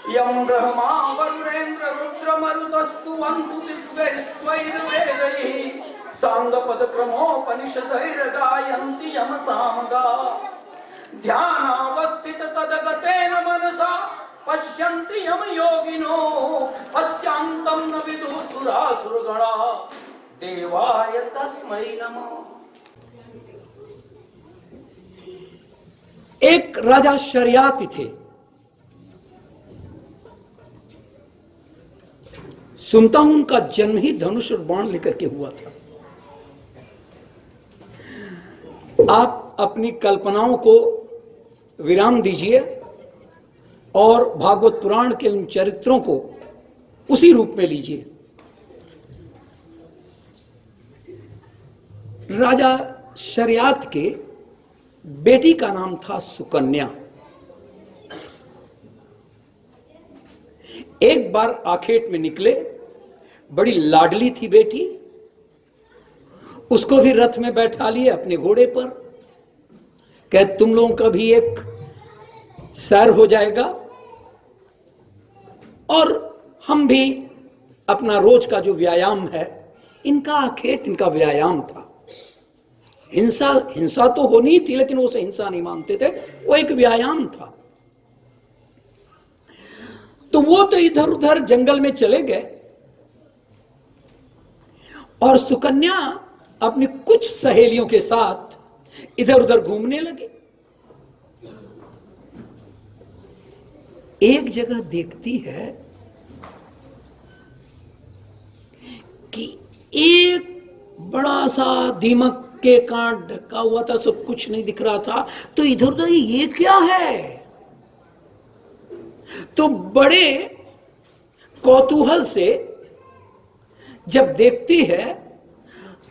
यं ब्रह्मा वरुणेन्द्र रुद्रमरुतस्तुवन्तु दिव्यैस्त्वैर्वेदैः साङ्गपदक्रमोपनिषदैर्गायन्ति यम सामगा ध्यानावस्थित तदगतेन मनसा पश्यन्ति यम योगिनो पश्यांतं न विदुः सुरासुरगणा देवाय तस्मै नमः। एक राजा शरियाती थे। सुनता हूं उनका जन्म ही धनुष और बाण लेकर के हुआ था। आप अपनी कल्पनाओं को विराम दीजिए और भागवत पुराण के उन चरित्रों को उसी रूप में लीजिए। राजा शरियात के बेटी का नाम था सुकन्या। एक बार आखेट में निकले, बड़ी लाडली थी बेटी, उसको भी रथ में बैठा लिए अपने घोड़े पर। कह तुम लोगों का भी एक सैर हो जाएगा और हम भी अपना रोज का जो व्यायाम है, इनका आखेट इनका व्यायाम था। हिंसा तो होनी थी, लेकिन वो उसे हिंसा नहीं मानते थे, वो एक व्यायाम था। तो वो तो इधर उधर जंगल में चले गए और सुकन्या अपनी कुछ सहेलियों के साथ इधर उधर घूमने लगी। एक जगह देखती है कि एक बड़ा सा दीमक के कांट ढका हुआ था, सब कुछ नहीं दिख रहा था। तो इधर उधर ये क्या है? तो बड़े कौतूहल से जब देखती है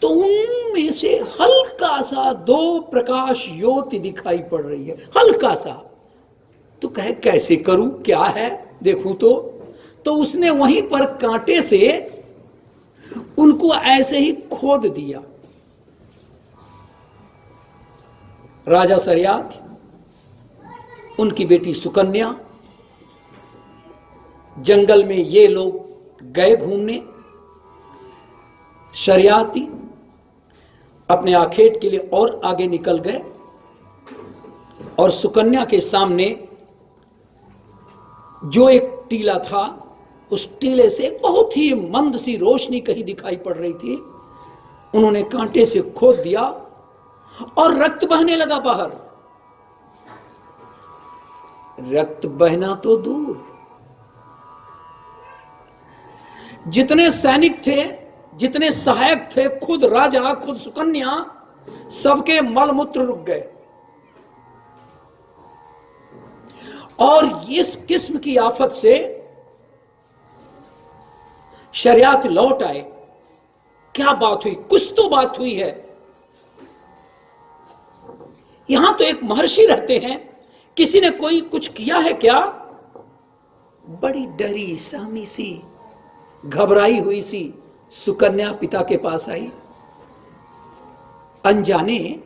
तो उनमें से हल्का सा दो प्रकाश ज्योति दिखाई पड़ रही है, हल्का सा। तो कहे कैसे करूं, क्या है देखूं। तो उसने वहीं पर कांटे से उनको ऐसे ही खोद दिया। राजा शरियात, उनकी बेटी सुकन्या, जंगल में ये लोग गए घूमने। शरियाती अपने आखेट के लिए और आगे निकल गए और सुकन्या के सामने जो एक टीला था, उस टीले से बहुत ही मंद सी रोशनी कहीं दिखाई पड़ रही थी। उन्होंने कांटे से खोद दिया और रक्त बहने लगा बाहर। रक्त बहना तो दूर, जितने सैनिक थे, जितने सहायक थे, खुद राजा, खुद सुकन्या, सबके मलमूत्र रुक गए। और इस किस्म की आफत से शरियात लौट आए। क्या बात हुई? कुछ तो बात हुई है। यहां तो एक महर्षि रहते हैं, किसी ने कोई कुछ किया है क्या? बड़ी डरी सहमी सी, घबराई हुई सी सुकन्या पिता के पास आई। अनजाने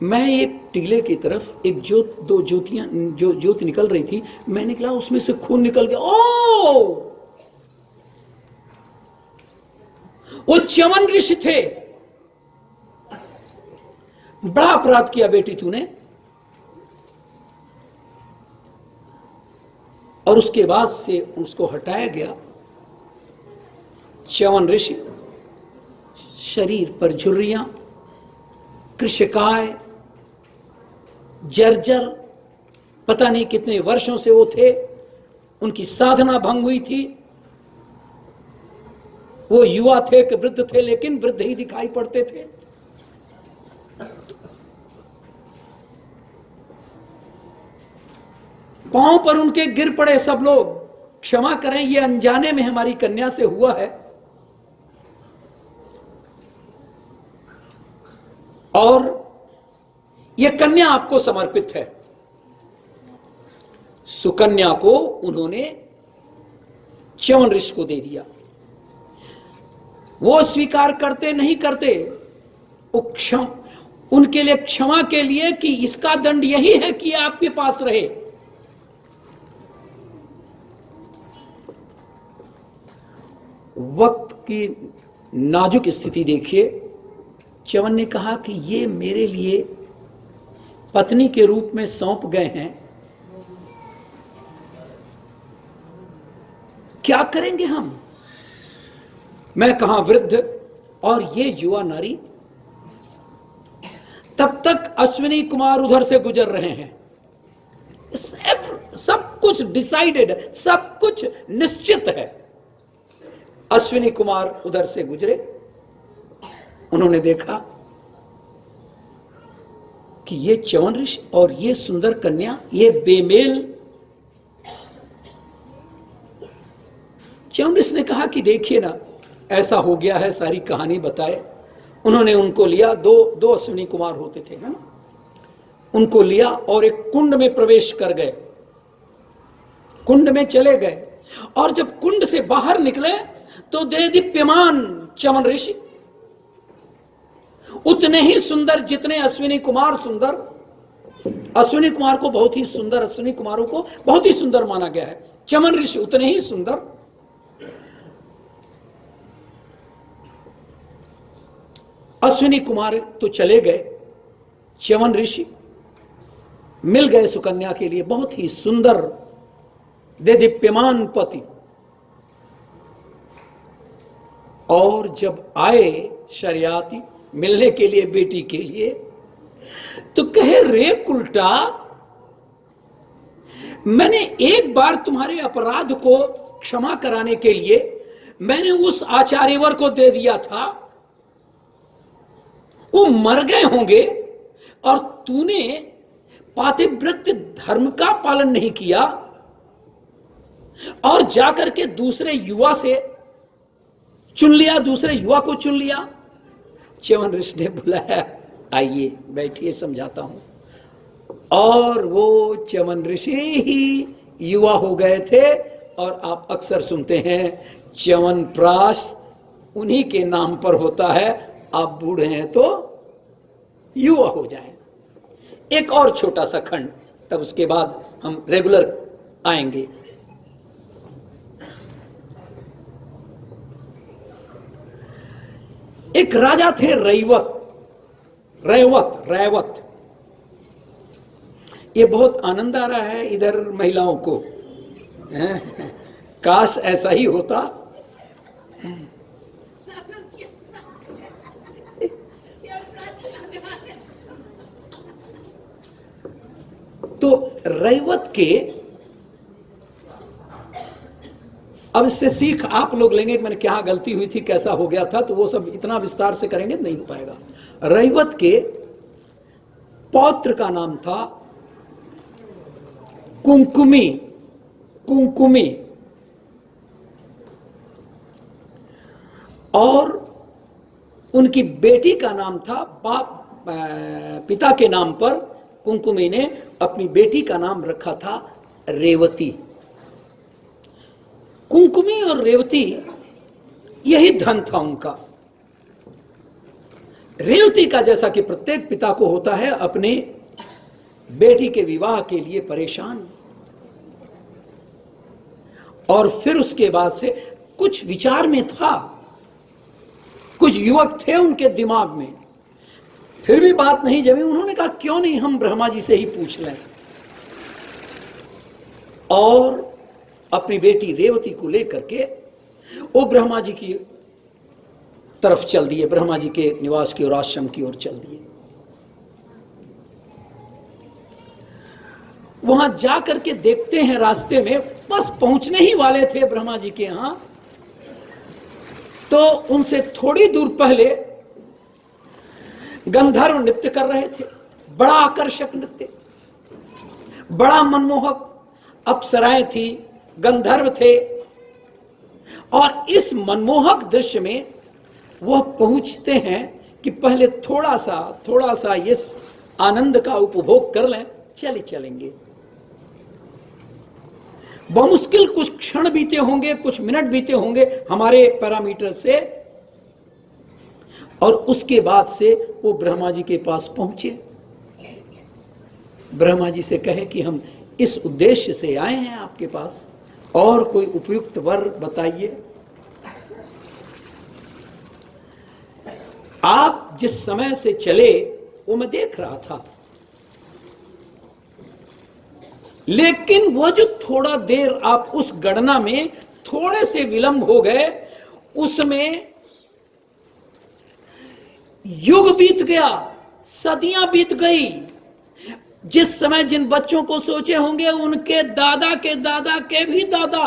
मैं एक टीले की तरफ एक दो ज्योति निकल रही थी, मैं निकला, उसमें से खून निकल गया। ओ, वो च्यवन ऋषि थे। बड़ा अपराध किया बेटी तूने। और उसके बाद से उसको हटाया गया। च्यवन ऋषि, शरीर पर झुर्रियां, कृशकाय, जर्जर, पता नहीं कितने वर्षों से वो थे। उनकी साधना भंग हुई थी। वो युवा थे कि वृद्ध थे, लेकिन वृद्ध ही दिखाई पड़ते थे। पांव पर उनके गिर पड़े सब लोग। क्षमा करें, ये अनजाने में हमारी कन्या से हुआ है। और यह कन्या आपको समर्पित है। सुकन्या को उन्होंने च्यवन ऋषि को दे दिया। वो स्वीकार करते नहीं करते, उनके लिए क्षमा के लिए कि इसका दंड यही है कि आपके पास रहे। वक्त की नाजुक स्थिति देखिए। च्यवन ने कहा कि ये मेरे लिए पत्नी के रूप में सौंप गए हैं, क्या करेंगे हम? मैं कहां वृद्ध और ये युवा नारी। तब तक अश्विनी कुमार उधर से गुजर रहे हैं। सब कुछ डिसाइडेड, सब कुछ निश्चित है। अश्विनी कुमार उधर से गुजरे, उन्होंने देखा कि ये च्यवन ऋषि और ये सुंदर कन्या, ये बेमेल। च्यवन ऋषि ने कहा कि देखिए ना, ऐसा हो गया है, सारी कहानी बताए। उन्होंने उनको लिया, दो अश्विनी कुमार होते थे, है ना, उनको लिया और एक कुंड में प्रवेश कर गए, कुंड में चले गए। और जब कुंड से बाहर निकले तो देदीप्यमान च्यवन ऋषि उतने ही सुंदर जितने अश्विनी कुमार सुंदर। अश्विनी कुमार को बहुत ही सुंदर, अश्विनी कुमारों को बहुत ही सुंदर माना गया है। च्यवन ऋषि उतने ही सुंदर। अश्विनी कुमार तो चले गए, च्यवन ऋषि मिल गए सुकन्या के लिए बहुत ही सुंदर देदीप्यमान पति। और जब आए शरियाती मिलने के लिए बेटी के लिए, तो कहे रे उल्टा, मैंने एक बार तुम्हारे अपराध को क्षमा कराने के लिए मैंने उस आचार्यवर को दे दिया था, वो मर गए होंगे और तूने पातिव्रत्य धर्म का पालन नहीं किया और जाकर के दूसरे युवा से चुन लिया, दूसरे युवा को चुन लिया। च्यवन ऋषि ने बुलाया, आइए बैठिए, समझाता हूं। और वो च्यवन ऋषि ही युवा हो गए थे। और आप अक्सर सुनते हैं च्यवन प्राश उन्हीं के नाम पर होता है, आप बूढ़े हैं तो युवा हो जाएं। एक और छोटा सा खंड, तब उसके बाद हम रेगुलर आएंगे। एक राजा थे रैवत। ये बहुत आनंद आ रहा है इधर महिलाओं को, काश ऐसा ही होता। तो रैवत के, अब इससे सीख आप लोग लेंगे कि मैंने क्या गलती हुई थी, कैसा हो गया था, तो वो सब इतना विस्तार से करेंगे नहीं हो पाएगा। रैवत के पौत्र का नाम था कुंकुमी और उनकी बेटी का नाम था, पिता के नाम पर कुंकुमी ने अपनी बेटी का नाम रखा था रेवती। कुंकुमी और रेवती, यही धन था उनका। रेवती का जैसा कि प्रत्येक पिता को होता है, अपने बेटी के विवाह के लिए परेशान। और फिर उसके बाद से कुछ विचार में था, कुछ युवक थे उनके दिमाग में, फिर भी बात नहीं जमी। उन्होंने कहा क्यों नहीं हम ब्रह्मा जी से ही पूछ लें। और अपनी बेटी रेवती को लेकर के वो ब्रह्मा जी की तरफ चल दिए, ब्रह्मा जी के निवास की ओर, आश्रम की ओर चल दिए। वहां जाकर के देखते हैं, रास्ते में बस पहुंचने ही वाले थे ब्रह्मा जी के यहां, तो उनसे थोड़ी दूर पहले गंधर्व नृत्य कर रहे थे। बड़ा आकर्षक नृत्य, बड़ा मनमोहक। अप्सराएं थी, गंधर्व थे। और इस मनमोहक दृश्य में वह पहुंचते हैं कि पहले थोड़ा सा इस आनंद का उपभोग कर लें, चलेंगे। बमुश्किल कुछ क्षण बीते होंगे, कुछ मिनट बीते होंगे हमारे पैरामीटर से, और उसके बाद से वो ब्रह्मा जी के पास पहुंचे। ब्रह्मा जी से कहे कि हम इस उद्देश्य से आए हैं आपके पास, और कोई उपयुक्त वर बताइए। आप जिस समय से चले वो मैं देख रहा था, लेकिन वो जो थोड़ा देर आप उस गणना में थोड़े से विलंब हो गए, उसमें युग बीत गया, सदियां बीत गई। जिस समय जिन बच्चों को सोचे होंगे उनके दादा के भी दादा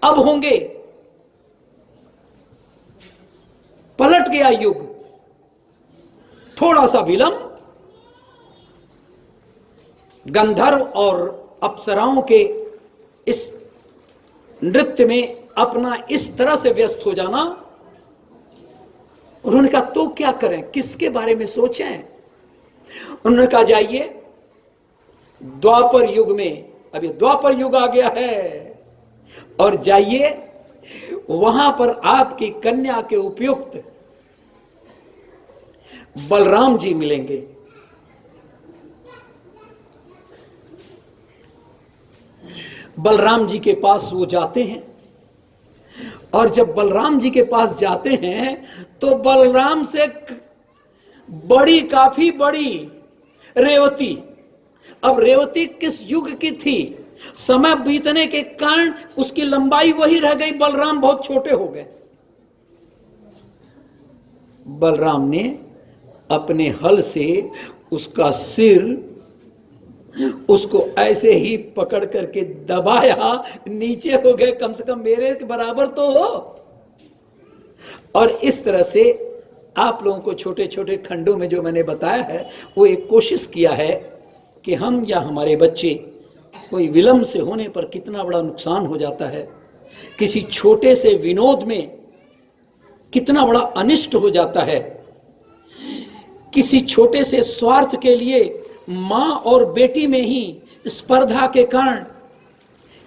अब होंगे। पलट गया युग, थोड़ा सा विलंब। गंधर्व और अप्सराओं के इस नृत्य में अपना इस तरह से व्यस्त हो जाना, उन्होंने कहा तो क्या करें, किसके बारे में सोचें। उन्होंने कहा जाइए द्वापर युग में, अभी द्वापर युग आ गया है, और जाइए वहां पर आपकी कन्या के उपयुक्त बलराम जी मिलेंगे। बलराम जी के पास वो जाते हैं, और जब बलराम जी के पास जाते हैं तो बलराम से बड़ी, काफी बड़ी रेवती। अब रेवती किस युग की थी, समय बीतने के कारण उसकी लंबाई वही रह गई, बलराम बहुत छोटे हो गए। बलराम ने अपने हल से उसका सिर, उसको ऐसे ही पकड़ करके दबाया, नीचे हो गए, कम से कम मेरे के बराबर तो हो। और इस तरह से आप लोगों को छोटे छोटे खंडों में जो मैंने बताया है, वो एक कोशिश किया है कि हम या हमारे बच्चे कोई विलंब से होने पर कितना बड़ा नुकसान हो जाता है, किसी छोटे से विनोद में कितना बड़ा अनिष्ट हो जाता है, किसी छोटे से स्वार्थ के लिए मां और बेटी में ही स्पर्धा के कारण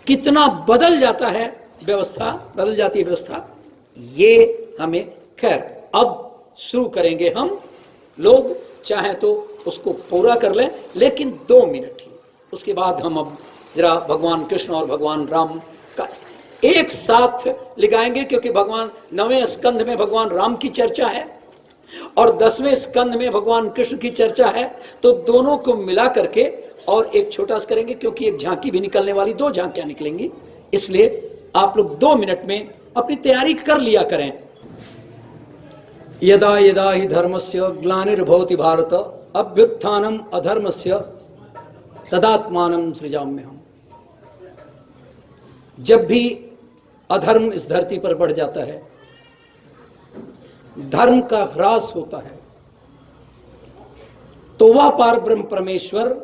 कितना बदल जाता है व्यवस्था, बदल जाती है व्यवस्था। ये हमें, खैर अब शुरू करेंगे हम लोग, चाहे तो उसको पूरा कर लें, लेकिन 2 मिनट ही, उसके बाद हम अब जरा भगवान कृष्ण और भगवान राम का एक साथ लगाएंगे, क्योंकि भगवान 9वें स्कंध में भगवान राम की चर्चा है और 10वें स्कंध में भगवान कृष्ण की चर्चा है, तो दोनों को मिला करके और एक छोटा सा करेंगे, क्योंकि एक झांकी भी निकलने वाली, 2 झांकियां निकलेंगी, इसलिए आप लोग 2 मिनट में अपनी तैयारी कर लिया करें। यदा यदा हि धर्मस्य ग्लानिर्भवति भारत, अभ्युत्थानम अधर्मस्य तदात्मानं सृजाम्यहम्। जब भी अधर्म इस धरती पर बढ़ जाता है, धर्म का ह्रास होता है, तो वह पारब्रह्म परमेश्वर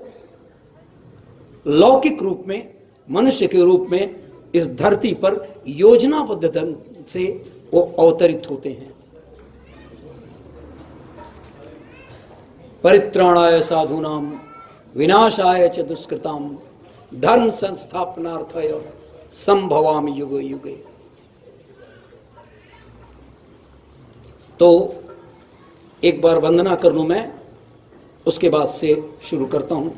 लौकिक रूप में, मनुष्य के रूप में इस धरती पर योजनाबद्ध ढंग से वो अवतरित होते हैं। परित्राणाय साधूनाम विनाशाय च दुष्कृताम धर्म संस्थापनार्थाय संभवामि युगे युगे। तो एक बार वंदना कर लूं मैं, उसके बाद से शुरू करता हूं।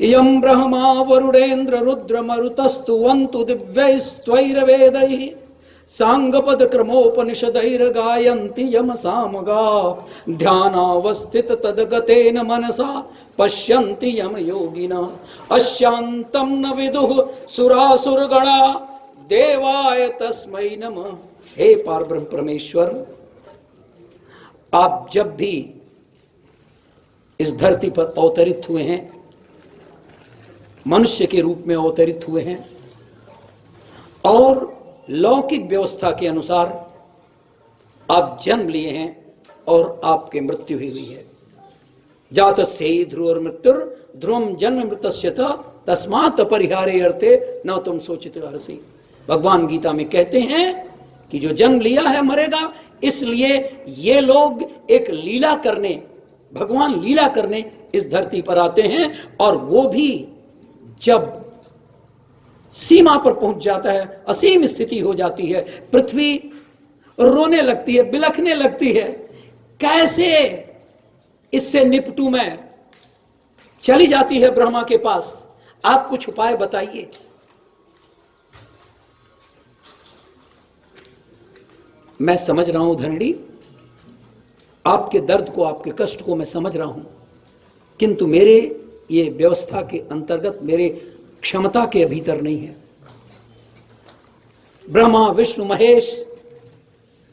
यम ब्रह्मा वरुणेन्द्र रुद्र मरुतस्तुवन्तु दिव्यैस्त्वैर्वेदैः सांगपद क्रमोपनिषदैर् गायन्ति यम सामगा ध्यानावस्थित तद्गतेन मनसा पश्यन्ति यम योगिनः अशान्तं न विदुः सुरासुरगणा देवाय तस्मै नमः। हे पारब्रह्म परमेश्वर, आप जब भी इस धरती पर अवतरित हुए हैं, मनुष्य के रूप में अवतरित हुए हैं और लौकिक व्यवस्था के अनुसार आप जन्म लिए हैं और आपकी मृत्यु हुई है। जातस्य हि ध्रुवोर मृत्युर ध्रुवम जन्म मृतस्य तस्मात् अपरिहारे अर्थे न तुम सोचित हर्षि। भगवान गीता में कहते हैं कि जो जन्म लिया है मरेगा, इसलिए ये लोग एक लीला करने, भगवान लीला करने इस धरती पर आते हैं, और वो भी जब सीमा पर पहुंच जाता है, असीम स्थिति हो जाती है, पृथ्वी रोने लगती है, बिलखने लगती है, कैसे इससे निपटूं मैं, चली जाती है ब्रह्मा के पास, आप कुछ उपाय बताइए। मैं समझ रहा हूं धनड़ी आपके दर्द को, आपके कष्ट को मैं समझ रहा हूं, किंतु मेरे ये व्यवस्था के अंतर्गत, मेरे क्षमता के भीतर नहीं है। ब्रह्मा, विष्णु, महेश,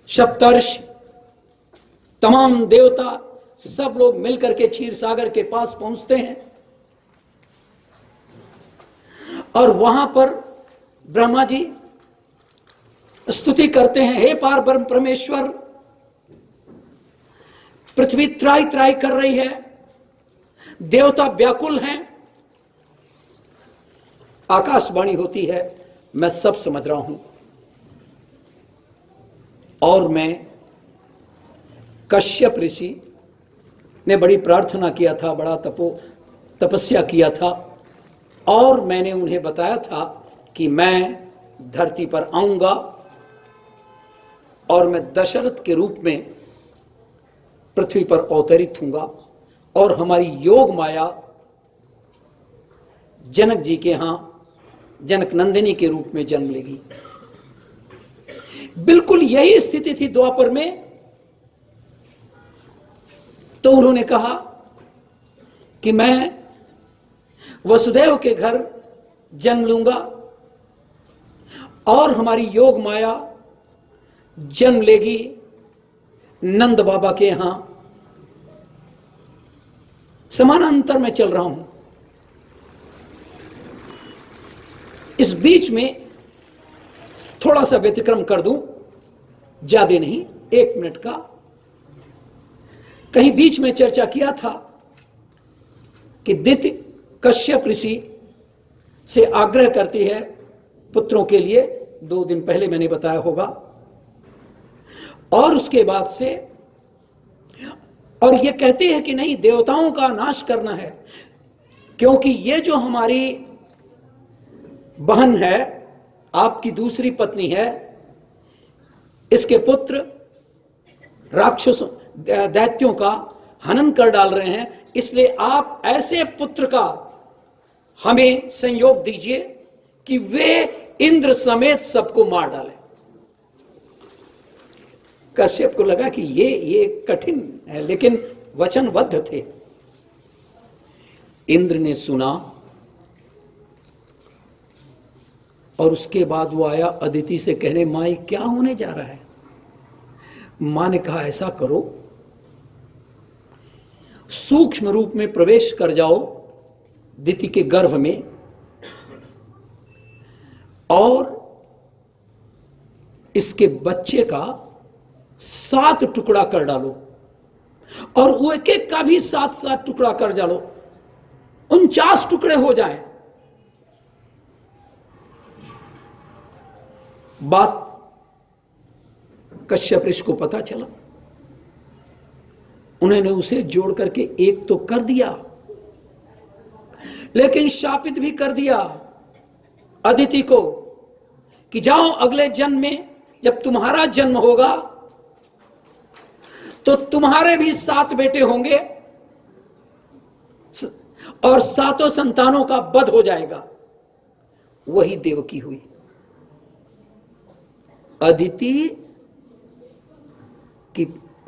सप्तर्षि, तमाम देवता सब लोग मिलकर के क्षीर सागर के पास पहुंचते हैं और वहां पर ब्रह्मा जी स्तुति करते हैं, हे पार ब्रह्म परमेश्वर, पृथ्वी त्राई त्राई कर रही है, देवता व्याकुल हैं। आकाशवाणी होती है, मैं सब समझ रहा हूं और मैं कश्यप ऋषि ने बड़ी प्रार्थना किया था, बड़ा तपस्या किया था और मैंने उन्हें बताया था कि मैं धरती पर आऊंगा और मैं दशरथ के रूप में पृथ्वी पर अवतरित होऊंगा और हमारी योग माया जनक जी के यहां जनक नंदिनी के रूप में जन्म लेगी। बिल्कुल यही स्थिति थी द्वापर में। तो उन्होंने कहा कि मैं वसुदेव के घर जन्म लूंगा और हमारी योग माया जन्म लेगी नंद बाबा के यहां। समानांतर में चल रहा हूं। इस बीच में थोड़ा सा व्यतिक्रम कर दूं, ज्यादा नहीं, 1 मिनट का। कहीं बीच में चर्चा किया था कि दिति कश्यप ऋषि से आग्रह करती है पुत्रों के लिए, 2 दिन पहले मैंने बताया होगा। और उसके बाद से और ये कहती है कि नहीं, देवताओं का नाश करना है, क्योंकि ये जो हमारी बहन है, आपकी दूसरी पत्नी है, इसके पुत्र राक्षसों दैत्यों का हनन कर डाल रहे हैं, इसलिए आप ऐसे पुत्र का हमें संयोग दीजिए कि वे इंद्र समेत सबको मार डालें। कश्यप को लगा कि ये कठिन है, लेकिन वचनबद्ध थे। इंद्र ने सुना और उसके बाद वो आया अदिति से कहने, माँ ये क्या होने जा रहा है। मां ने कहा ऐसा करो, सूक्ष्म रूप में प्रवेश कर जाओ दिति के गर्भ में और इसके बच्चे का 7 टुकड़ा कर डालो और वो एक एक का भी 7-7 टुकड़ा कर डालो, 49 टुकड़े हो जाएं। बात कश्यप ऋषि को पता चला। उन्होंने उसे जोड़ करके एक तो कर दिया, लेकिन शापित भी कर दिया अदिति को कि जाओ अगले जन्म में जब तुम्हारा जन्म होगा तो तुम्हारे भी 7 बेटे होंगे और 7 संतानों का वध हो जाएगा। वही देवकी हुई।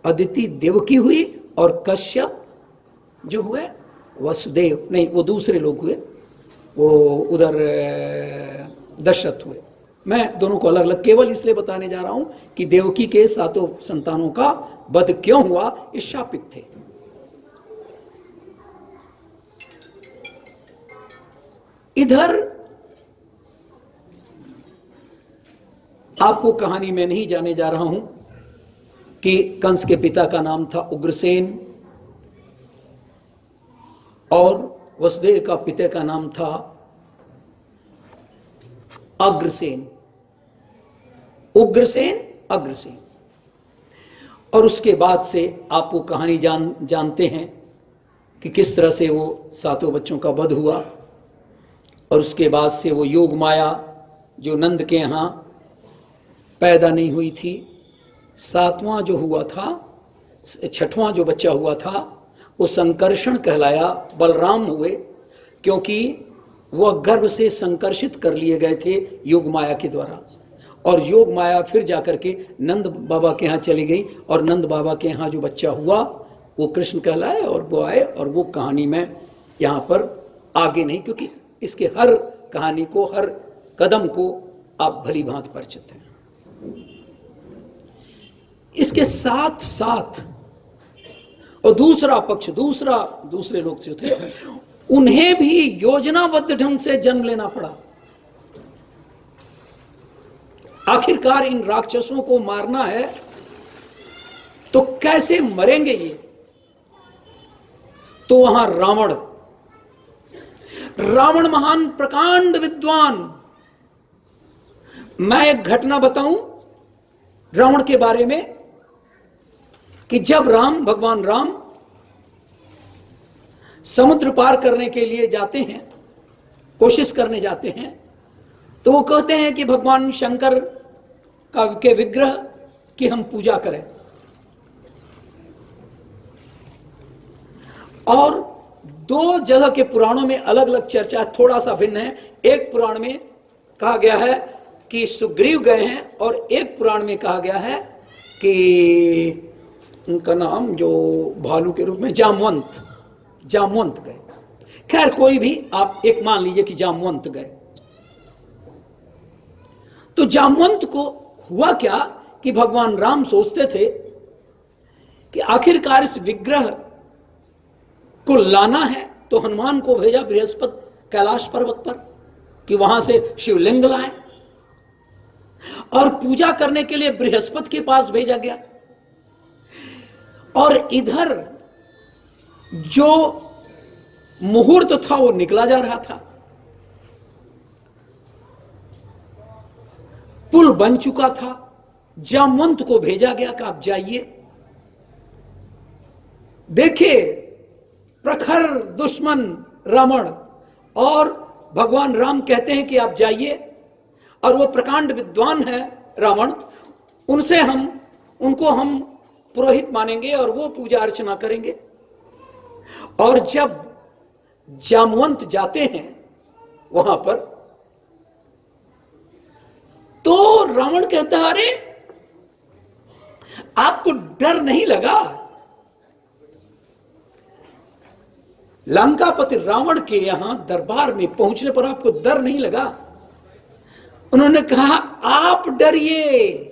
अदिति देवकी हुई और कश्यप जो हुए वसुदेव, नहीं वो दूसरे लोग हुए, वो उधर दशरथ हुए। मैं दोनों को अलग अलग केवल इसलिए बताने जा रहा हूं कि देवकी के 7 संतानों का वध क्यों हुआ, ये शापित थे। इधर आपको कहानी में नहीं जाने जा रहा हूं कि कंस के पिता का नाम था उग्रसेन और वसुदेव का पिता का नाम था अग्रसेन। उग्रसेन, अग्रसेन। और उसके बाद से आप वो कहानी जानते हैं कि किस तरह से वो 7 बच्चों का वध हुआ और उसके बाद से वो योग माया जो नंद के यहाँ पैदा नहीं हुई थी, 7वां जो हुआ था, 6वां जो बच्चा हुआ था वो संकर्षण कहलाया, बलराम हुए, क्योंकि वह गर्भ से संकर्षित कर लिए गए थे योग माया के द्वारा। और योग माया फिर जाकर के नंद बाबा के यहाँ चली गई, और नंद बाबा के यहाँ जो बच्चा हुआ वो कृष्ण कहलाए, और वो आए, और वो कहानी में यहाँ पर आगे नहीं, क्योंकि इसके हर कहानी को, हर कदम को आप भली भांति परिचित हैं। इसके साथ साथ और दूसरा पक्ष, दूसरे लोग जो थे उन्हें भी योजनाबद्ध ढंग से जन्म लेना पड़ा। आखिरकार इन राक्षसों को मारना है तो कैसे मरेंगे ये? तो वहां रावण महान प्रकांड विद्वान। मैं एक घटना बताऊं रावण के बारे में कि जब भगवान राम समुद्र पार करने के लिए जाते हैं, कोशिश करने जाते हैं, तो वो कहते हैं कि भगवान शंकर के विग्रह की हम पूजा करें। और दो जगह के पुराणों में अलग अलग चर्चा थोड़ा सा भिन्न है। एक पुराण में कहा गया है कि सुग्रीव गए हैं, और एक पुराण में कहा गया है कि उनका नाम जो भालू के रूप में जामवंत गए। खैर कोई भी आप एक मान लीजिए कि जामवंत गए। तो जामवंत को हुआ क्या कि भगवान राम सोचते थे कि आखिरकार इस विग्रह को लाना है, तो हनुमान को भेजा बृहस्पति कैलाश पर्वत पर कि वहां से शिवलिंग लाएं, और पूजा करने के लिए बृहस्पति के पास भेजा गया। और इधर जो मुहूर्त था वो निकला जा रहा था, पुल बन चुका था। जामवंत को भेजा गया कि आप जाइए, देखिए प्रखर दुश्मन रावण, और भगवान राम कहते हैं कि आप जाइए, और वो प्रकांड विद्वान है रावण, उनको हम पुरोहित मानेंगे और वो पूजा अर्चना करेंगे। और जब जामवंत जाते हैं वहां पर, तो रावण कहता है, अरे आपको डर नहीं लगा? लंकापति रावण के यहां दरबार में पहुंचने पर आपको डर नहीं लगा? उन्होंने कहा, आप डरिए।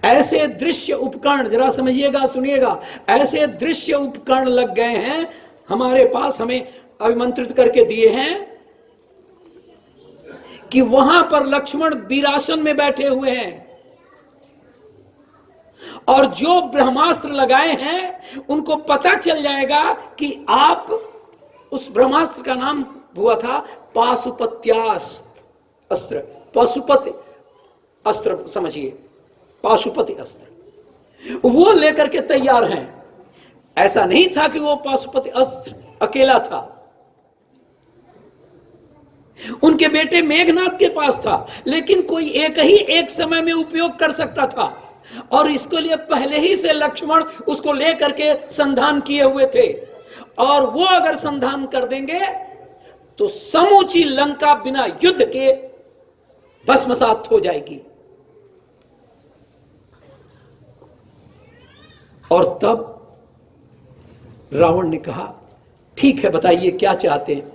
ऐसे दृश्य उपकरण, जरा समझिएगा, सुनिएगा, ऐसे दृश्य उपकरण लग गए हैं हमारे पास, हमें अभिमंत्रित करके दिए हैं कि वहां पर लक्ष्मण वीरासन में बैठे हुए हैं, और जो ब्रह्मास्त्र लगाए हैं उनको पता चल जाएगा कि आप, उस ब्रह्मास्त्र का नाम हुआ था पाशुपत्यास्त्र, पशुपति अस्त्र समझिए, पाशुपति अस्त्र, वो लेकर के तैयार हैं। ऐसा नहीं था कि वो पाशुपति अस्त्र अकेला था, उनके बेटे मेघनाथ के पास था, लेकिन कोई एक ही एक समय में उपयोग कर सकता था, और इसके लिए पहले ही से लक्ष्मण उसको लेकर के संधान किए हुए थे, और वो अगर संधान कर देंगे तो समूची लंका बिना युद्ध के भस्मसात हो जाएगी। और तब रावण ने कहा, ठीक है, बताइए क्या चाहते हैं?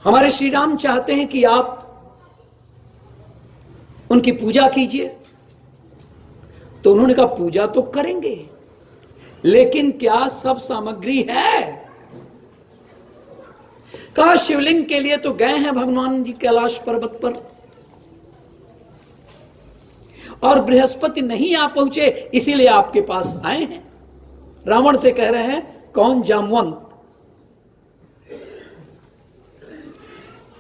हमारे श्री राम चाहते हैं कि आप उनकी पूजा कीजिए। तो उन्होंने कहा, पूजा तो करेंगे, लेकिन क्या सब सामग्री है? कहा, शिवलिंग के लिए तो गए हैं भगवान जी कैलाश पर्वत पर, और बृहस्पति नहीं आ पहुंचे, इसीलिए आपके पास आए हैं। रावण से कह रहे हैं, कौन? जामवंत।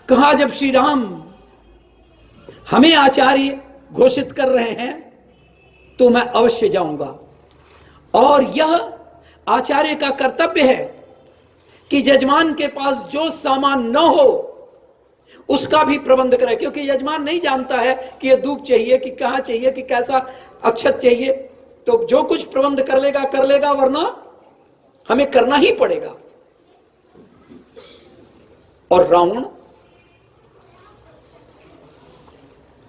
कहा, जब श्री राम हमें आचार्य घोषित कर रहे हैं तो मैं अवश्य जाऊंगा, और यह आचार्य का कर्तव्य है कि यजमान के पास जो सामान न हो उसका भी प्रबंध करे, क्योंकि यजमान नहीं जानता है कि यह दूब चाहिए कि कहां चाहिए कि कैसा अक्षत चाहिए। तो जो कुछ प्रबंध कर लेगा, वरना हमें करना ही पड़ेगा। और रावण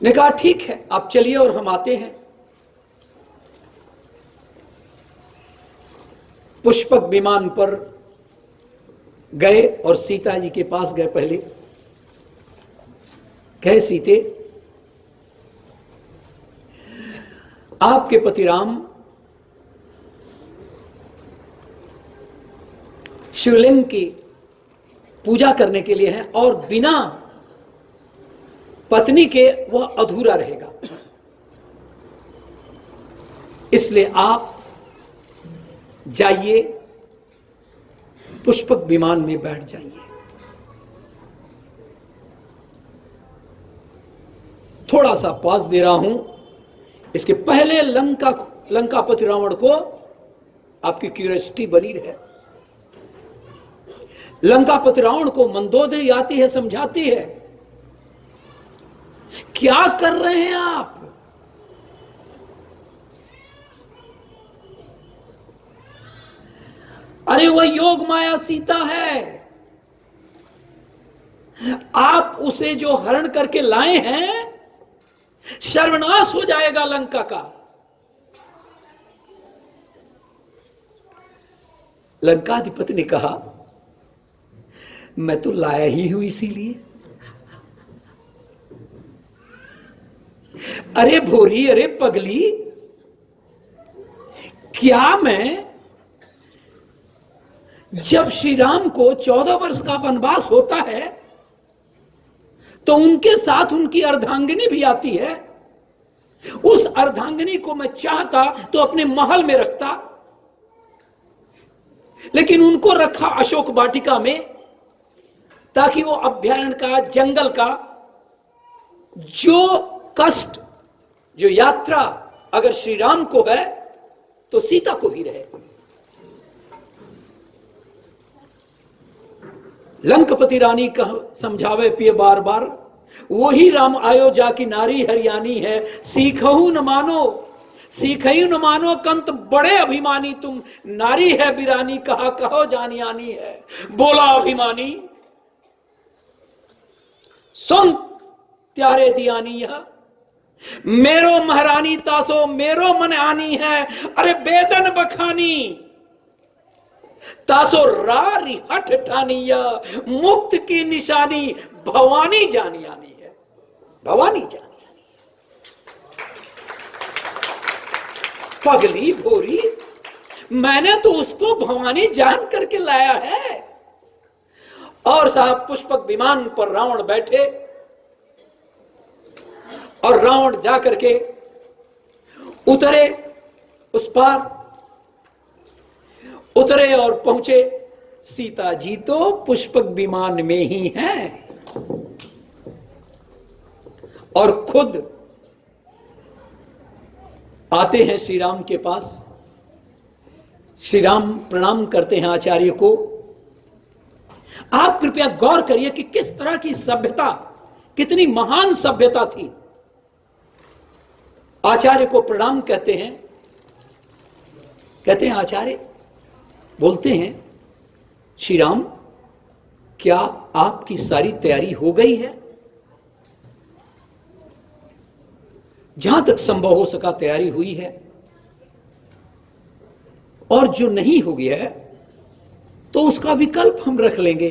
ने कहा ठीक है, आप चलिए और हम आते हैं। पुष्पक विमान पर गए और सीता जी के पास गए। पहले कहे, सीते, आपके पति राम शिवलिंग की पूजा करने के लिए हैं और बिना पत्नी के वह अधूरा रहेगा, इसलिए आप जाइए, पुष्पक विमान में बैठ जाइए। थोड़ा सा पॉज दे रहा हूं, इसके पहले लंकापति रावण को आपकी क्यूरियोसिटी बनी रहे। लंकापति रावण को मंदोदरी आती है, समझाती है, क्या कर रहे हैं आप? अरे वह योग माया सीता है, आप उसे जो हरण करके लाए हैं, सर्वनाश हो जाएगा लंका का। लंकाधिपति ने कहा, मैं तो लाया ही हूं इसीलिए। अरे भोरी, अरे पगली, क्या मैं जब श्री राम को 14 वर्ष का वनवास होता है तो उनके साथ उनकी अर्धांगिनी भी आती है। उस अर्धांगिनी को मैं चाहता तो अपने महल में रखता, लेकिन उनको रखा अशोक वाटिका में, ताकि वो अभ्यारण्य का, जंगल का जो कष्ट, जो यात्रा अगर श्री राम को है तो सीता को भी रहे। लंकपति रानी का समझावे पिए बार बार, वही राम आयो जाकी नारी हरियाणी है, सीखहु न मानो, सीखहु न मानो कंत बड़े अभिमानी, तुम नारी है बिरानी, कहा कहो जानियानी है। बोला अभिमानी, सुन त्यारे दियानी, यह मेरो महारानी तासो मेरो मन आनी है। अरे बेदन बखानी तासो रारी हठ ठानी, मुक्त की निशानी भवानी जानियानी है, भवानी जानियानी। पगली भोरी, मैंने तो उसको भवानी जान करके लाया है। और साहब, पुष्पक विमान पर रावण बैठे और रावण जाकर के उतरे, उस पार उतरे और पहुंचे। सीता जी तो पुष्पक विमान में ही हैं और खुद आते हैं श्री राम के पास। श्री राम प्रणाम करते हैं आचार्य को। आप कृपया गौर करिए कि किस तरह की सभ्यता, कितनी महान सभ्यता थी। आचार्य को प्रणाम कहते हैं आचार्य, बोलते हैं, श्री राम, क्या आपकी सारी तैयारी हो गई है? जहां तक संभव हो सका तैयारी हुई है, और जो नहीं हो गया है तो उसका विकल्प हम रख लेंगे।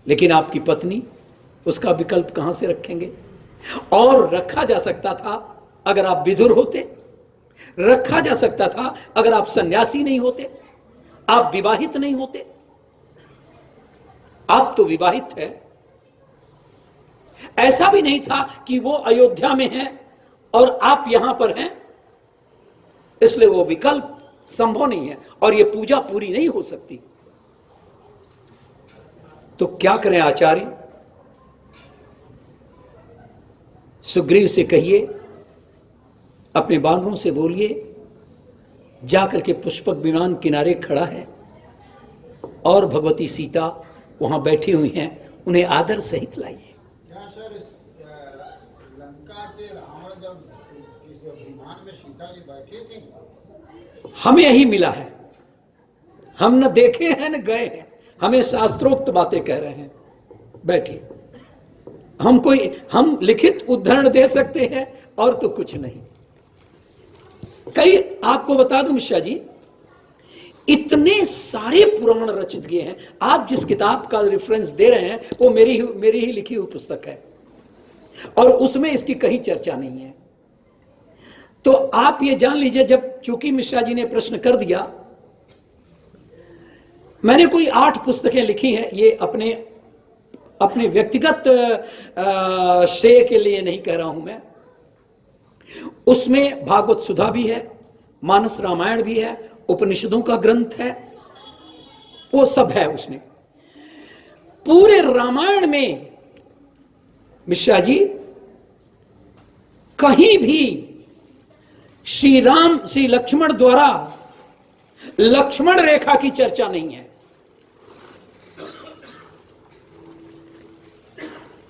लेकिन आपकी पत्नी, उसका विकल्प कहां से रखेंगे? और रखा जा सकता था अगर आप विदुर होते, रखा जा सकता था अगर आप सन्यासी नहीं होते, आप विवाहित नहीं होते। आप तो विवाहित है। ऐसा भी नहीं था कि वो अयोध्या में हैं और आप यहां पर हैं, इसलिए वो विकल्प संभव नहीं है और ये पूजा पूरी नहीं हो सकती। तो क्या करें आचार्य? सुग्रीव से कहिए, अपने बानरों से बोलिए, जाकर के पुष्पक विमान किनारे खड़ा है और भगवती सीता वहां बैठी हुई हैं, उन्हें आदर सहित लाइए। क्या सर, इस लंका से रावण जब इस विमान में सीता जी बैठी थी? हमें यही मिला है, हम न देखे हैं न गए हैं, हमें शास्त्रोक्त बातें कह रहे हैं। बैठिए। हम लिखित उद्धरण दे सकते हैं और तो कुछ नहीं। कई आपको बता दूं मिश्रा जी, इतने सारे पुराण रचित गए हैं। आप जिस किताब का रेफरेंस दे रहे हैं वो मेरी ही लिखी हुई पुस्तक है और उसमें इसकी कहीं चर्चा नहीं है। तो आप ये जान लीजिए, जब चूंकि मिश्रा जी ने प्रश्न कर दिया, मैंने कोई 8 पुस्तकें लिखी हैं। ये अपने व्यक्तिगत श्रेय के लिए नहीं कह रहा हूं मैं। उसमें भागवत सुधा भी है, मानस रामायण भी है, उपनिषदों का ग्रंथ है, वो सब है उसमें। पूरे रामायण में मिश्रा जी कहीं भी श्री लक्ष्मण द्वारा लक्ष्मण रेखा की चर्चा नहीं है।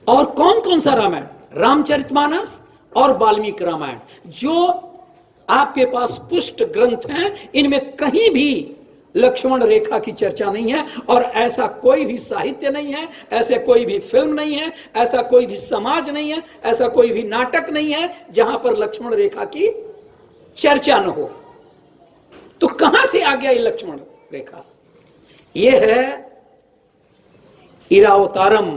और कौन कौन सा रामायण? रामचरितमानस और वाल्मीकि रामायण, जो आपके पास पुष्ट ग्रंथ हैं, इनमें कहीं भी लक्ष्मण रेखा की चर्चा नहीं है। और ऐसा कोई भी साहित्य नहीं है, ऐसे कोई भी फिल्म नहीं है, ऐसा कोई भी समाज नहीं है, ऐसा कोई भी नाटक नहीं है जहां पर लक्ष्मण रेखा की चर्चा न हो। तो कहां से आ गया ये लक्ष्मण रेखा? ये है इरावतारम,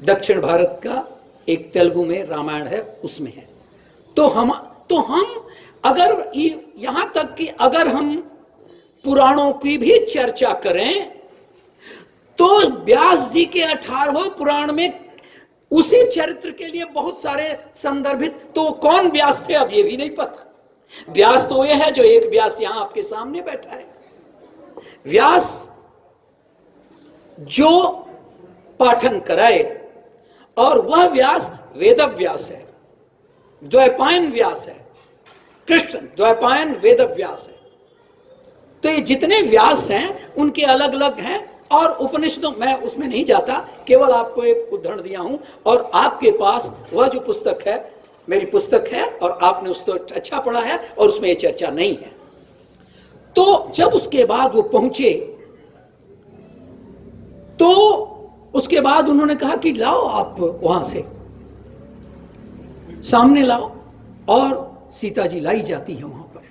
दक्षिण भारत का एक तेलुगु में रामायण है, उसमें है। तो हम अगर यहां तक कि अगर हम पुराणों की भी चर्चा करें तो व्यास जी के 18वें पुराण में उसी चरित्र के लिए बहुत सारे संदर्भित, तो कौन व्यास थे अब ये भी नहीं पता। व्यास तो ये है जो एक व्यास यहां आपके सामने बैठा है। व्यास जो पाठन कराए, और वह व्यास वेद व्यास है, द्वैपायन व्यास है, कृष्ण द्वैपायन वेद व्यास है। तो ये जितने व्यास हैं उनके अलग अलग हैं। और उपनिषदों, मैं उसमें नहीं जाता, केवल आपको एक उदाहरण दिया हूं। और आपके पास वह जो पुस्तक है, मेरी पुस्तक है, और आपने उसको अच्छा पढ़ा है और उसमें ये चर्चा नहीं है। तो जब उसके बाद वो पहुंचे तो उसके बाद उन्होंने कहा कि लाओ आप वहां से सामने लाओ, और सीता जी लाई जाती है। वहां पर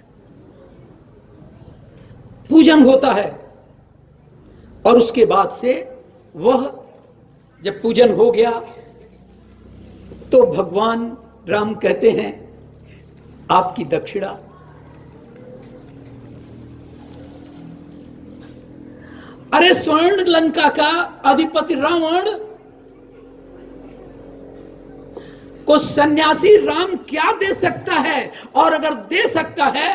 पूजन होता है, और उसके बाद से वह जब पूजन हो गया तो भगवान राम कहते हैं आपकी दक्षिणा। अरे स्वर्ण लंका का अधिपति रावण को सन्यासी राम क्या दे सकता है? और अगर दे सकता है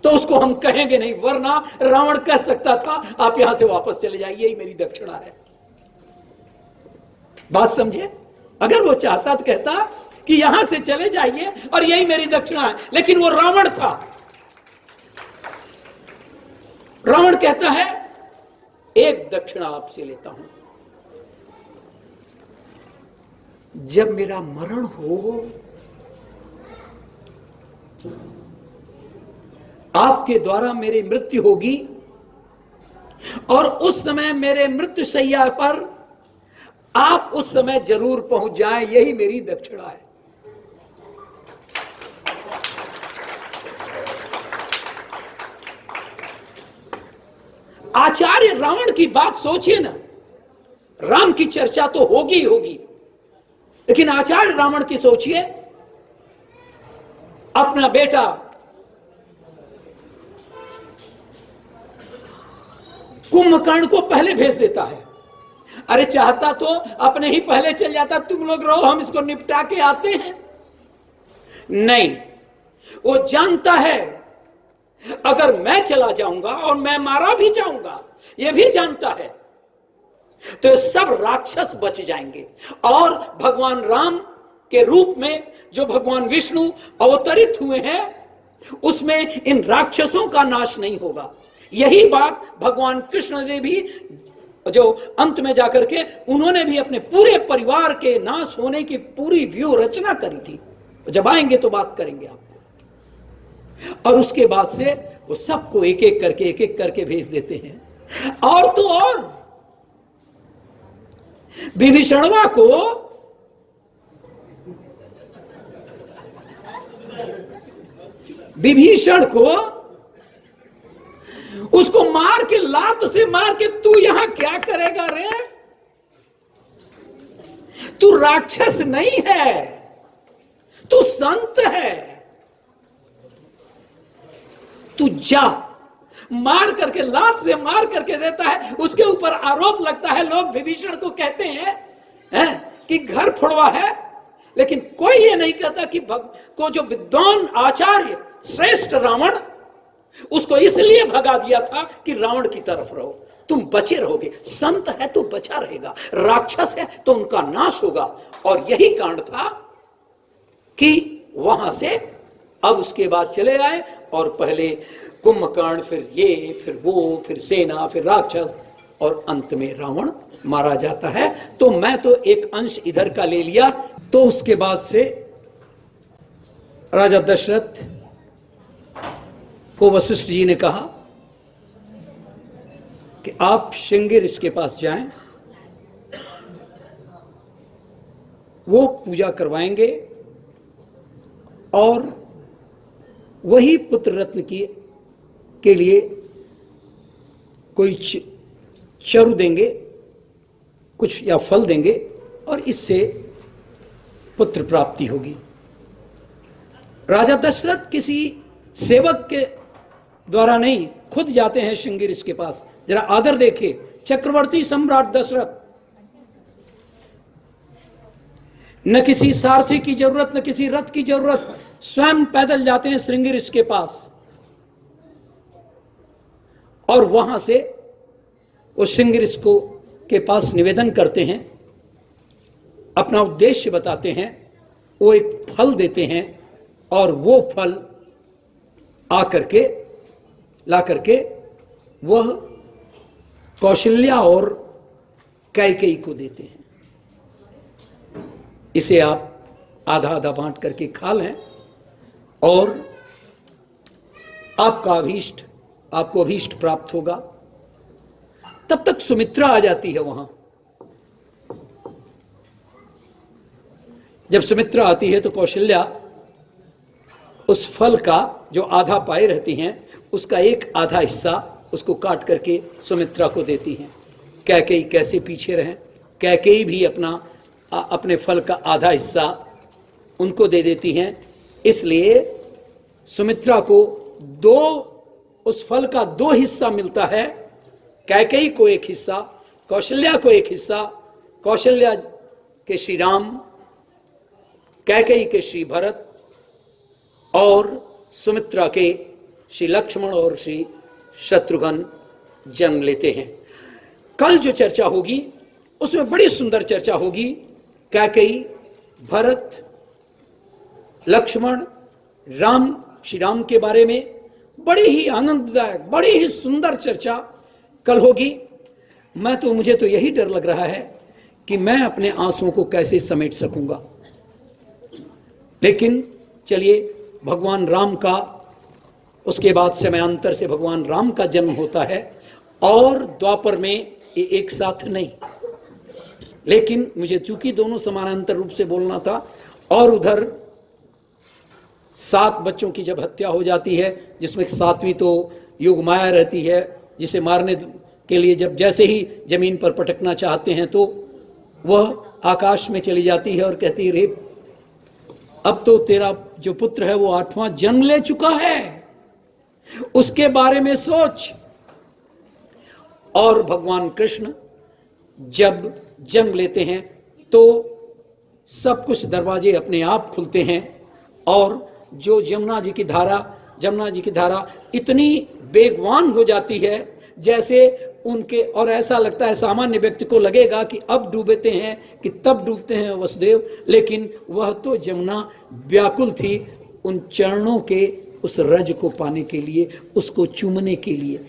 तो उसको हम कहेंगे नहीं, वरना रावण कह सकता था आप यहां से वापस चले जाइए, यही मेरी दक्षिणा है। बात समझे? अगर वो चाहता तो कहता कि यहां से चले जाइए और यही मेरी दक्षिणा है, लेकिन वो रावण था। रावण कहता है एक दक्षिणा आपसे लेता हूं, जब मेरा मरण हो आपके द्वारा मेरी मृत्यु होगी, और उस समय मेरे मृत्यु शैया पर आप उस समय जरूर पहुंच जाएं, यही मेरी दक्षिणा है। आचार्य रावण की बात सोचिए ना। राम की चर्चा तो होगी होगी, लेकिन आचार्य रावण की सोचिए। अपना बेटा कुंभकर्ण को पहले भेज देता है। अरे चाहता तो अपने ही पहले चल जाता, तुम लोग रहो हम इसको निपटा के आते हैं। नहीं, वो जानता है अगर मैं चला जाऊंगा और मैं मारा भी जाऊंगा, ये भी जानता है, तो सब राक्षस बच जाएंगे। और भगवान राम के रूप में जो भगवान विष्णु अवतरित हुए हैं, उसमें इन राक्षसों का नाश नहीं होगा। यही बात भगवान कृष्ण ने भी, जो अंत में जाकर के उन्होंने भी अपने पूरे परिवार के नाश होने की पूरी व्यूह रचना करी थी। जब आएंगे तो बात करेंगे आपको। और उसके बाद से वो सबको एक एक करके भेज देते हैं। और तो और विभीषणवा को विभीषण को उसको मार के, लात से मार के, तू यहां क्या करेगा रे? तू राक्षस नहीं है, तू संत है। तू जा। मार करके, लात से मार करके देता है। उसके ऊपर आरोप लगता है, लोग विभीषण को कहते हैं कि घर फोड़वा है, लेकिन कोई ये नहीं कहता कि को जो विद्वान आचार्य श्रेष्ठ रावण, उसको इसलिए भगा दिया था कि रावण की तरफ रहो, तुम बचे रहोगे। संत है तो बचा रहेगा, राक्षस है तो उनका नाश होगा। और यही कारण था कि वहां से अब उसके बाद चले आए और पहले कुंभकर्ण, फिर ये, फिर वो, फिर सेना, फिर राक्षस, और अंत में रावण मारा जाता है। तो मैं तो एक अंश इधर का ले लिया। तो उसके बाद से राजा दशरथ को वशिष्ठ जी ने कहा कि आप श्रृंगी ऋषि के पास जाएं, वो पूजा करवाएंगे और वही पुत्र रत्न के लिए कोई चरु देंगे, कुछ या फल देंगे, और इससे पुत्र प्राप्ति होगी। राजा दशरथ किसी सेवक के द्वारा नहीं, खुद जाते हैं श्रृंगी ऋषि के पास। जरा आदर देखे, चक्रवर्ती सम्राट दशरथ, न किसी सारथी की जरूरत, न किसी रथ की जरूरत, स्वयं पैदल जाते हैं श्रृंगी ऋषि के पास और वहां से वो श्रृंगी ऋषि को के पास निवेदन करते हैं, अपना उद्देश्य बताते हैं, वो एक फल देते हैं और वो फल ला करके वह कौशल्या और कैकेयी को देते हैं। इसे आप आधा आधा बांट करके खा लें और आपको अभीष्ट प्राप्त होगा। तब तक सुमित्रा आ जाती है वहां। जब सुमित्रा आती है तो कौशल्या उस फल का जो आधा पाए रहती हैं, उसका एक आधा हिस्सा उसको काट करके सुमित्रा को देती हैं। कैकेयी कैसे पीछे रहें, कैकेयी भी अपने फल का आधा हिस्सा उनको दे देती हैं। इसलिए सुमित्रा को उस फल का 2 हिस्सा मिलता है, कैकेयी को 1 हिस्सा, कौशल्या को 1 हिस्सा। कौशल्या के श्री राम, कैकेयी के श्री भरत और सुमित्रा के श्री लक्ष्मण और श्री शत्रुघ्न जन्म लेते हैं। कल जो चर्चा होगी उसमें बड़ी सुंदर चर्चा होगी। कैकेयी, भरत, लक्ष्मण, राम, श्री राम के बारे में बड़ी ही आनंददायक, बड़ी ही सुंदर चर्चा कल होगी। मुझे तो यही डर लग रहा है कि मैं अपने आंसुओं को कैसे समेट सकूंगा। लेकिन चलिए, भगवान राम का, उसके बाद समयांतर से भगवान राम का जन्म होता है और द्वापर में ये एक साथ नहीं, लेकिन मुझे चूंकि दोनों समानांतर रूप से बोलना था। और उधर 7 बच्चों की जब हत्या हो जाती है, जिसमें 7वीं तो योगमाया रहती है, जिसे मारने के लिए जब जैसे ही जमीन पर पटकना चाहते हैं तो वह आकाश में चली जाती है और कहती है, रे अब तो तेरा जो पुत्र है वो 8वां जन्म ले चुका है, उसके बारे में सोच। और भगवान कृष्ण जब जन्म लेते हैं तो सब कुछ दरवाजे अपने आप खुलते हैं और जो जमुना जी की धारा इतनी बेगवान हो जाती है जैसे उनके, और ऐसा लगता है सामान्य व्यक्ति को लगेगा कि अब डूबते हैं कि तब डूबते हैं वसुदेव, लेकिन वह तो जमुना व्याकुल थी उन चरणों के उस रज को पाने के लिए, उसको चूमने के लिए।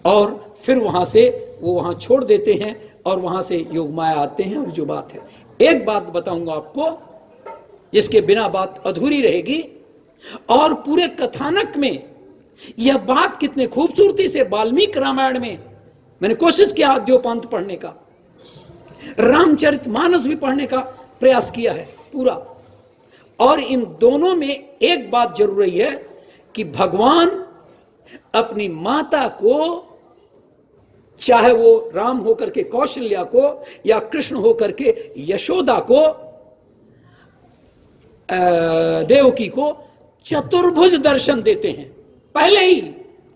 और फिर वहां से वो वहां छोड़ देते हैं और वहां से योगमाया आते हैं। और जो बात है, एक बात बताऊंगा आपको जिसके बिना बात अधूरी रहेगी, और पूरे कथानक में यह बात कितने खूबसूरती से वाल्मीकि रामायण में, मैंने कोशिश किया आद्योपांत पढ़ने का, रामचरितमानस भी पढ़ने का प्रयास किया है पूरा। और इन दोनों में एक बात जरूर रही है कि भगवान अपनी माता को, चाहे वो राम होकर के कौशल्या को या कृष्ण होकर के यशोदा को, देवकी को चतुर्भुज दर्शन देते हैं पहले ही,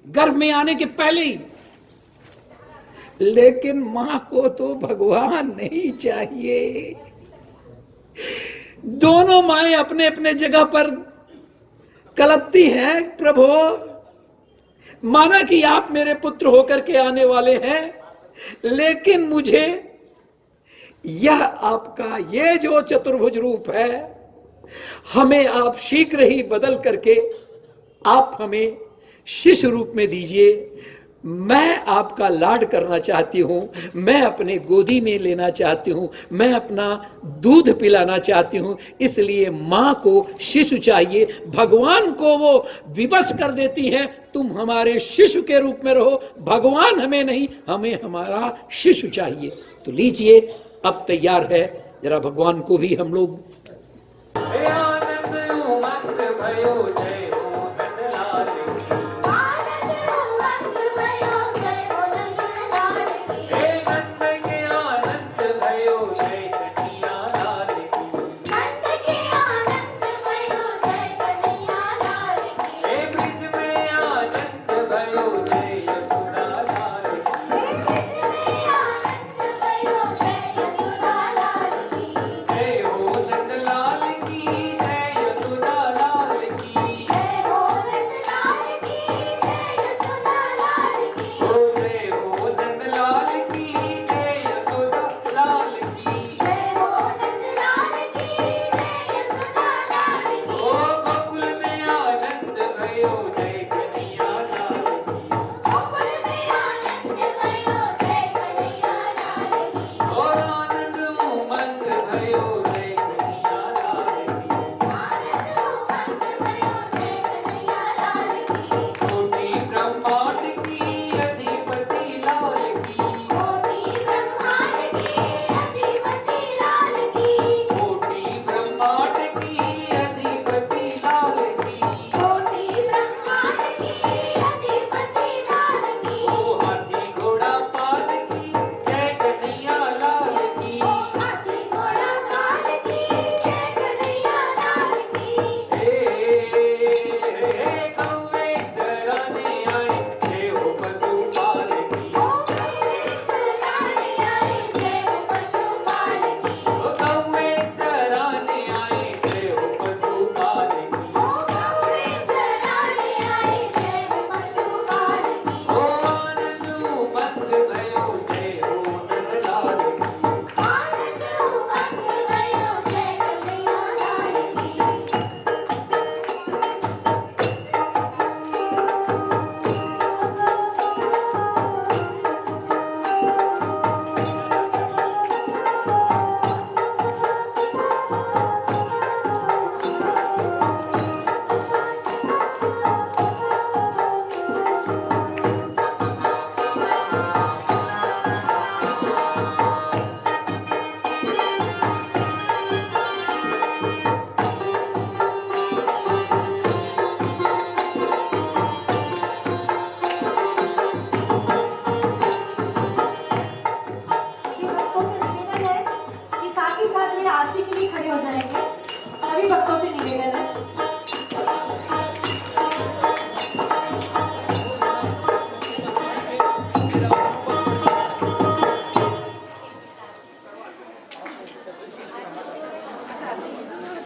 गर्भ में आने के पहले ही। लेकिन मां को तो भगवान नहीं चाहिए। दोनों माएं अपने अपने जगह पर कलपती हैं, प्रभु माना कि आप मेरे पुत्र होकर के आने वाले हैं, लेकिन मुझे यह आपका ये जो चतुर्भुज रूप है, हमें आप शीघ्र ही बदल करके आप हमें शिशु रूप में दीजिए। मैं आपका लाड करना चाहती हूं, मैं अपने गोदी में लेना चाहती हूं, मैं अपना दूध पिलाना चाहती हूं। इसलिए मां को शिशु चाहिए। भगवान को वो विवश कर देती हैं, तुम हमारे शिशु के रूप में रहो, भगवान हमें नहीं, हमें हमारा शिशु चाहिए। तो लीजिए, अब तैयार है, जरा भगवान को भी हम लोग आरती के लिए खड़े हो जाएंगे। सभी भक्तों से निवेदन है।